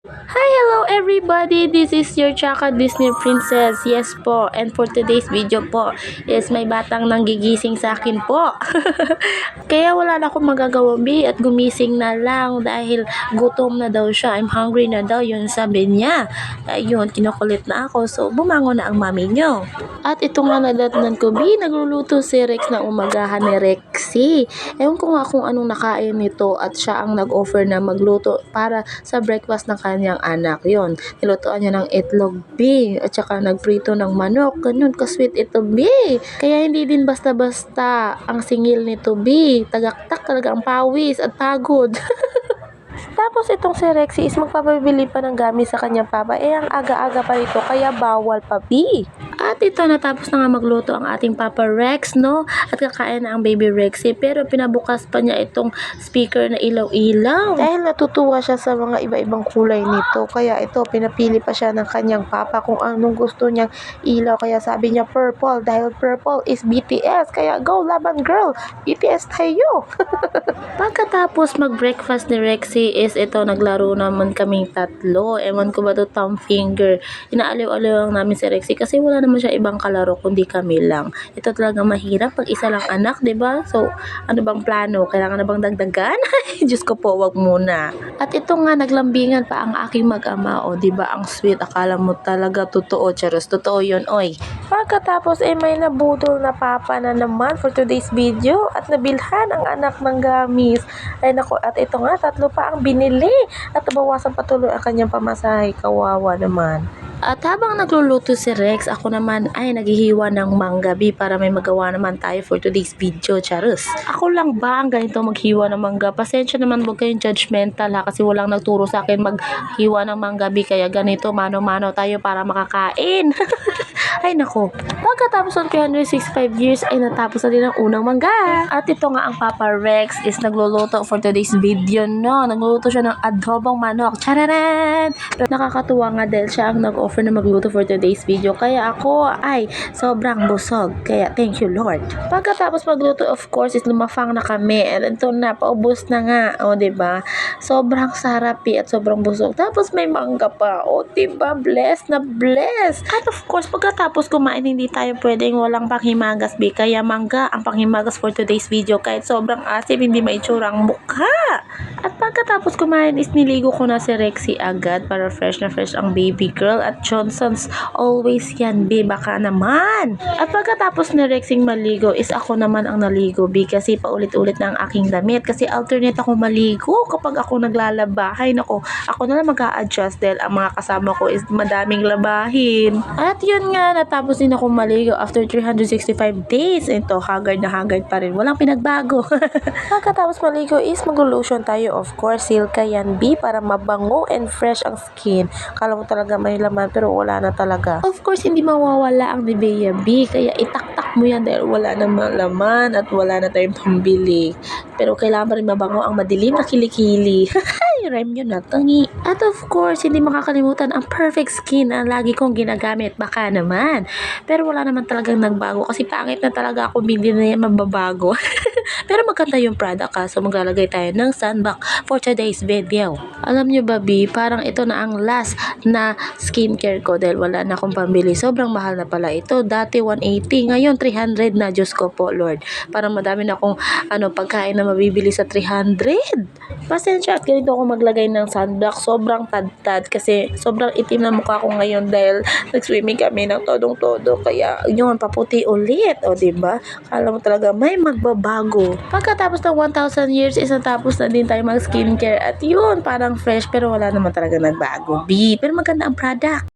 Hi, hello everybody! This is your Chaka Disney Princess. Yes po, and for today's video po is may batang nanggigising sa akin po. Kaya wala na akong magagawa at gumising na lang dahil gutom na daw siya. I'm hungry na daw, yun sabi niya. Ayun, kinukulit na ako, so bumangon na ang mami niyo. At ito nga nadatnan ko, nagluluto si Rex na umagahan ni Rexy. Ewan ko nga kung anong nakain nito at siya ang nag-offer na magluto para sa breakfast ng kanyang anak. Yon, nilutoan niya ng itlog, at saka nagprito ng manok. Ganun ka-sweet ito, Kaya hindi din basta-basta ang singil nito, Tagaktak talaga ang pawis at pagod. Tapos itong si Rexy is magpapabili pa ng gamit sa kanyang papa. Ang aga-aga pa rito, kaya bawal pa, At ito, natapos na nga magluto ang ating Papa Rex, no? At kakain na ang baby Rexy. Pero pinabukas pa niya itong speaker na ilaw-ilaw. Dahil natutuwa siya sa mga iba-ibang kulay nito. Kaya ito, pinapili pa siya ng kanyang papa kung anong gusto niyang ilaw. Kaya sabi niya purple, dahil purple is BTS. Kaya go, laban girl! BTS tayo! Pagkatapos mag-breakfast ni Rexy is ito, naglaro naman kaming tatlo. Ewan ko ba to, thumb finger. Inaaliw-aliw lang namin si Rexy kasi wala naman siya ibang kalaro kundi kami lang. Ito talaga mahirap pag isa lang anak, 'di ba? So, ano bang plano? Kailangan na bang dagdagan? Diyos ko po, wag muna. At ito nga, naglambingan pa ang aking mag-ama, o 'di ba? Ang sweet, akala mo talaga totoo, charos. Totoo 'yun, oy. Pagkatapos may nabudol na papa na naman for today's video at nabilhan ang anak ng gamis. Ay nako, at ito nga, tatlo pa ang binili at nabawasan patuloy ang kanyang pamasahe. Kawawa naman. At habang nagluluto si Rex, ako naman ay naghihiwa ng mangga, para may magawa naman tayo for today's video, charus. Ako lang ba ang ganito maghiwa ng mangga? Pasensya naman, huwag kayong judgmental kasi walang nagturo sa akin maghiwa ng mangga, kaya ganito, mano-mano tayo para makakain. Ay nako, pagkatapos ng 365 years ay natapos na din ang unang mangga. At ito nga, ang Papa Rex is nagluluto for today's video, no? Nagluluto siya ng adobong manok. Chararan! Pero nakakatuwa nga dahil siya ang nag-offer na magluto for today's video. Kaya ako ay sobrang busog. Kaya thank you, Lord. Pagkatapos magluto, of course, is lumafang na kami. And ito na, paubos na nga. O, diba? Sobrang sarap at sobrang busog. Tapos may mangga pa. O, diba? Bless na bless. At of course, pagkatapos kumain, hindi tayo pwedeng walang panghimagas, Kaya mangga ang panghimagas for today's video. Kahit sobrang asim, hindi maitsura ang mukha. At pagkatapos kumain is niligo ko na si Rexy agad para fresh na fresh ang baby girl. At Johnson's always yan, baka naman. At pagkatapos ni Rexing maligo is ako naman ang naligo, kasi paulit-ulit na ang aking damit. Kasi alternate ako maligo kapag ako naglalaba. Hay nako, ako na lang mag-a-adjust dahil ang mga kasama ko is madaming labahin. At yun nga, natapos din ako maligo after 365 days. Ito, haggard na haggard pa rin. Walang pinagbago. Pagkatapos maligo is mag-lotion tayo, of course. Silka yan, para mabango and fresh ang skin. Kala mo talaga may laman pero wala na talaga. Of course, hindi mawawala ang Nivea, kaya itaktak mo yan dahil wala na laman at wala na tayong pambili. Pero kailangan pa rin mabango ang madilim na kilikili. Rhyme yun na tangi. At of course, hindi makakalimutan ang perfect skin na lagi kong ginagamit. Baka naman. Pero wala naman talagang nagbago kasi pangit na talaga ako, hindi na yan mababago. Pero maganda yung product so maglalagay tayo ng sunblock for today's video. Alam nyo ba, parang ito na ang last na skincare ko dahil wala na akong pambili. Sobrang mahal na pala ito. Dati 180, ngayon 300 na. Diyos ko po, Lord. Parang madami na akong pagkain na mabibili sa 300. Pasensya at ganito ako maglagay ng sunblock. Sobrang tad-tad kasi sobrang itim na mukha ko ngayon dahil nag-swimming kami ng todong-todo. Kaya yun, paputi ulit. O, diba? Kala mo talaga may magbabago. Pagkatapos ng 1,000 years is natapos na din tayo mag-skincare. At yun, parang fresh pero wala naman talaga nagbago, Pero maganda ang product.